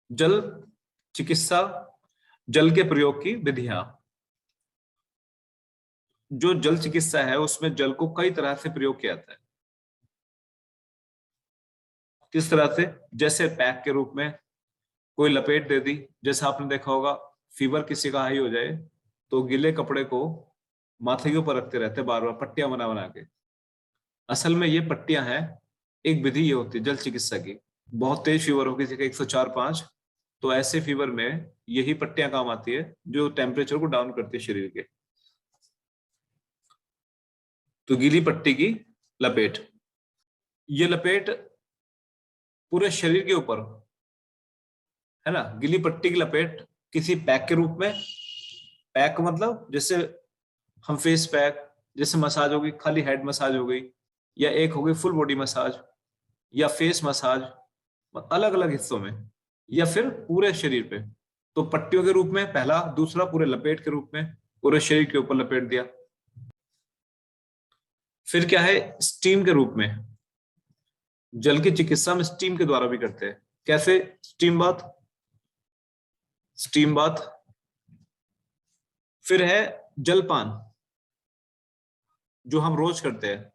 जल चिकित्सा, जल के प्रयोग की विधियां। जो जल चिकित्सा है उसमें जल को कई तरह से प्रयोग किया जाता है। किस तरह से? जैसे पैक के रूप में, कोई लपेट दे दी। जैसे आपने देखा होगा, फीवर किसी का हाई हो जाए तो गीले कपड़े को माथे के ऊपर रखते रहते बार बार, पट्टियां बना बना के। असल में ये पट्टियां हैं, एक विधि ये होती है जल चिकित्सा की। बहुत तेज फीवर हो किसी का 104-105, तो ऐसे फीवर में यही पट्टियां काम आती है जो टेम्परेचर को डाउन करती है शरीर के। तो गीली पट्टी की लपेट, ये लपेट पूरे शरीर के ऊपर है ना। गीली पट्टी की लपेट किसी पैक के रूप में। पैक मतलब जैसे हम फेस पैक, जैसे मसाज हो गई, खाली हेड मसाज हो गई, या एक हो गई फुल बॉडी मसाज, या फेस मसाज अलग अलग हिस्सों में, या फिर पूरे शरीर पे। तो पट्टियों के रूप में पहला, दूसरा पूरे लपेट के रूप में पूरे शरीर के ऊपर लपेट दिया। फिर क्या है, स्टीम के रूप में। जल की चिकित्सा में स्टीम के द्वारा भी करते हैं। कैसे? Steam bath, steam bath. फिर है जलपान, जो हम रोज करते हैं।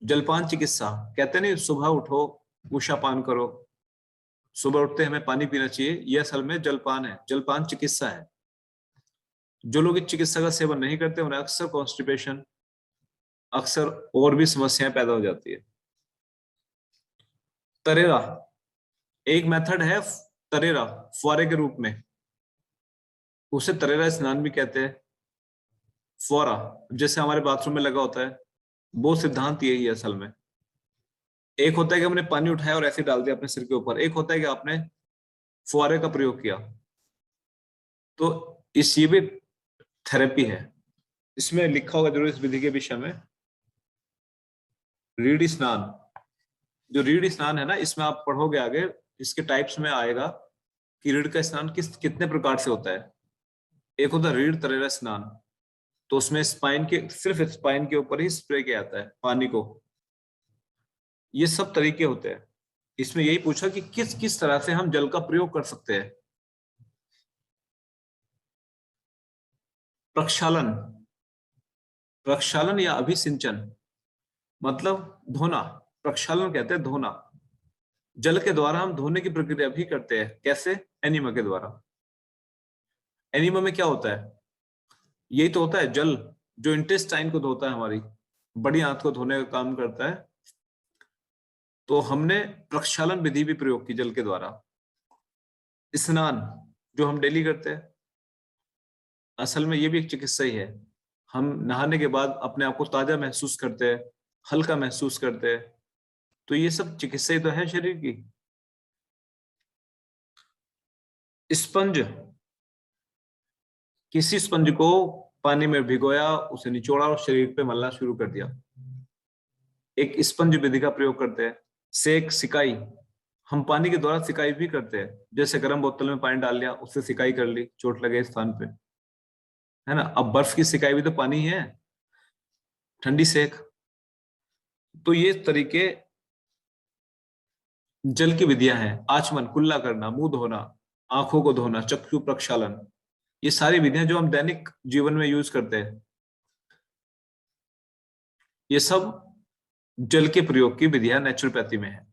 जलपान चिकित्सा कहते नहीं, सुबह उठो उषा पान करो, सुबह उठते हमें पानी पीना चाहिए, यह असल में जलपान है, जलपान चिकित्सा है। जो लोग इस चिकित्सा का सेवन नहीं करते उन्हें अक्सर कॉन्स्टिपेशन, अक्सर और भी समस्याएं पैदा हो जाती है। तरेरा, एक मेथड है तरेरा, फुहारे के रूप में। उसे तरेरा स्नान भी कहते हैं। फुहारा जैसे हमारे बाथरूम में लगा होता है, वो सिद्धांत यही है असल में। एक होता है कि हमने पानी उठाया और ऐसे डाल दिया अपने सिर के ऊपर, एक होता है कि आपने फुहारे का प्रयोग किया। तो इस ये भी थेरेपी है। इसमें लिखा होगा जरूर इस विधि के विषय में, रीढ़ स्नान। जो रीढ़ स्नान है ना, इसमें आप पढ़ोगे आगे, इसके टाइप्स में आएगा कि रीढ़ का स्नान कितने प्रकार से होता है। एक होता है रीढ़ तरेरा स्नान, तो उसमें स्पाइन के, सिर्फ स्पाइन के ऊपर ही स्प्रे किया जाता है पानी को। ये सब तरीके होते हैं। इसमें यही पूछा कि किस किस तरह से हम जल का प्रयोग कर सकते हैं। प्रक्षालन, प्रक्षालन या अभिसिंचन मतलब धोना। प्रक्षालन कहते हैं धोना। जल के द्वारा हम धोने की प्रक्रिया भी करते हैं। कैसे? एनिमा के द्वारा। एनिमा में क्या होता है? यही तो होता है जल जो इंटेस्टाइन को धोता है, हमारी बड़ी आंत को धोने का काम करता है। तो हमने प्रक्षालन विधि भी प्रयोग की जल के द्वारा। स्नान जो हम डेली करते हैं, असल में ये भी एक चिकित्सा ही है। हम नहाने के बाद अपने आप को ताजा महसूस करते हैं, हल्का महसूस करते हैं। तो ये सब चिकित्सा ही तो है शरीर की। स्पंज, किसी स्पंज को पानी में भिगोया, उसे निचोड़ा और शरीर पे मलना शुरू कर दिया, एक स्पंज विधि का प्रयोग करते हैं। सेक, सिकाई, हम पानी के द्वारा सिकाई भी करते हैं। जैसे गर्म बोतल में पानी डाल लिया, उससे सिकाई कर ली चोट लगे स्थान पे, है ना। अब बर्फ की सिकाई भी तो पानी ही है, ठंडी सेक। तो ये तरीके जल की विधियां हैं। आचमन, कुल्ला करना, मुंह धोना, आंखों को धोना, चक्षु प्रक्षालन, ये सारी विधियां जो हम दैनिक जीवन में यूज करते हैं, ये सब जल के प्रयोग की विधियां नेचुरोपैथी में है।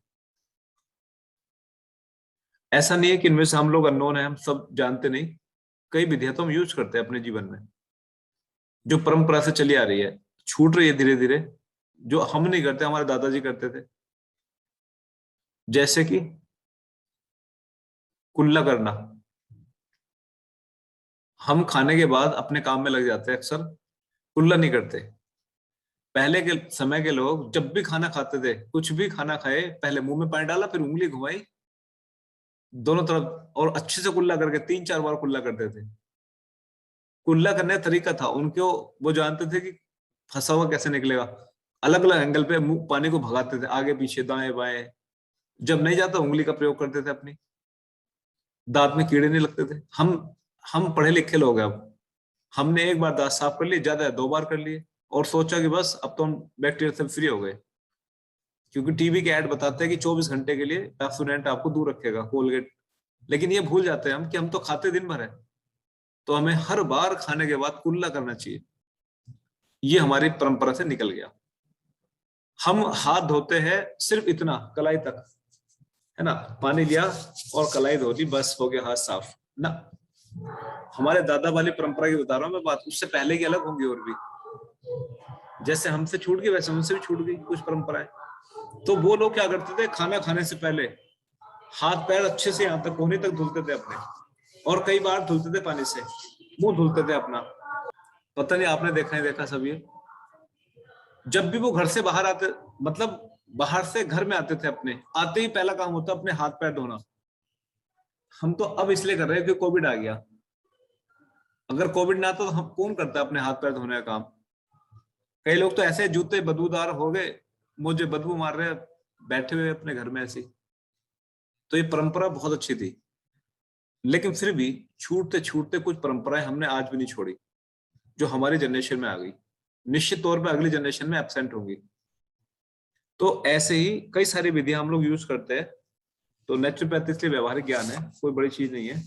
ऐसा नहीं है कि इनमें से हम लोग अननोन है, हम सब जानते नहीं। कई विधियां तो हम यूज करते हैं अपने जीवन में, जो परंपरा से चली आ रही है, छूट रही है धीरे धीरे। जो हम नहीं करते, हमारे दादाजी करते थे। जैसे कि कुल्ला करना, हम खाने के बाद अपने काम में लग जाते हैं, अक्सर कुल्ला नहीं करते। पहले के समय के लोग जब भी खाना खाते थे, कुछ भी खाना खाए, पहले मुंह में पानी डाला, फिर उंगली घुमाई दोनों तरफ, और अच्छे से कुल्ला करके 3-4 बार कुल्ला करते थे। कुल्ला करने का तरीका था उनको, वो जानते थे कि फंसा हुआ कैसे निकलेगा। अलग अलग एंगल पे मुंह पानी को भगाते थे, आगे पीछे दाएं बाएं। जब नहीं जाता उंगली का प्रयोग करते थे अपनी, दांत में कीड़े नहीं लगते थे। हम पढ़े लिखे लोग हैं। अब हमने एक बार दांत साफ कर लिए, ज्यादा है 2 बार कर लिए, और सोचा कि बस अब तो हम बैक्टीरिया से फ्री हो गए। क्योंकि टीवी के ऐड बताते हैं कि 24 घंटे के लिए पेप्सोडेंट आपको दूर रखेगा, कोलगेट लेकिन ये भूल जाते हैं हम कि हम तो खाते दिन भर है, तो हमें हर बार खाने के बाद कुल्ला करना चाहिए। ये हमारी परंपरा से निकल गया। हम हाथ धोते हैं सिर्फ इतना, कलाई तक, है ना, पानी लिया और कलाई धो ली, बस हो गया हाथ साफ ना। हमारे दादा वाली परंपरा की बता रहा हूं मैं बात, उससे पहले की अलग होंगी और भी। जैसे हमसे छूट गई वैसे उनसे भी छूट गई कुछ परंपराएं। तो वो लोग क्या करते थे, खाना खाने से पहले हाथ पैर अच्छे से यहाँ तक कोहनी तक धुलते थे अपने, और कई बार धुलते थे पानी से, मुंह धुलते थे अपना। पता नहीं आपने देखा नहीं देखा सब ये। जब भी वो घर से बाहर आते, मतलब बाहर से घर में आते थे, अपने आते ही पहला काम होता अपने हाथ पैर धोना। हम तो अब इसलिए कर रहे हैं कि कोविड आ गया, अगर कोविड ना आता तो हम कौन करता अपने हाथ पैर धोने का काम। कई लोग तो ऐसे जूते बदबूदार हो गए, मुझे बदबू मार रहे हैं, बैठे हुए अपने घर में ऐसी। तो ये परंपरा बहुत अच्छी थी, लेकिन फिर भी छूटते छूटते कुछ परंपराएं हमने आज भी नहीं छोड़ी, जो हमारी जनरेशन में आ गई, निश्चित तौर पे अगली जनरेशन में एब्सेंट होंगी। तो ऐसे ही कई सारी विधियां हम लोग यूज करते हैं। तो नेचुरोपैथी इसलिए व्यवहारिक ज्ञान है, कोई बड़ी चीज नहीं है।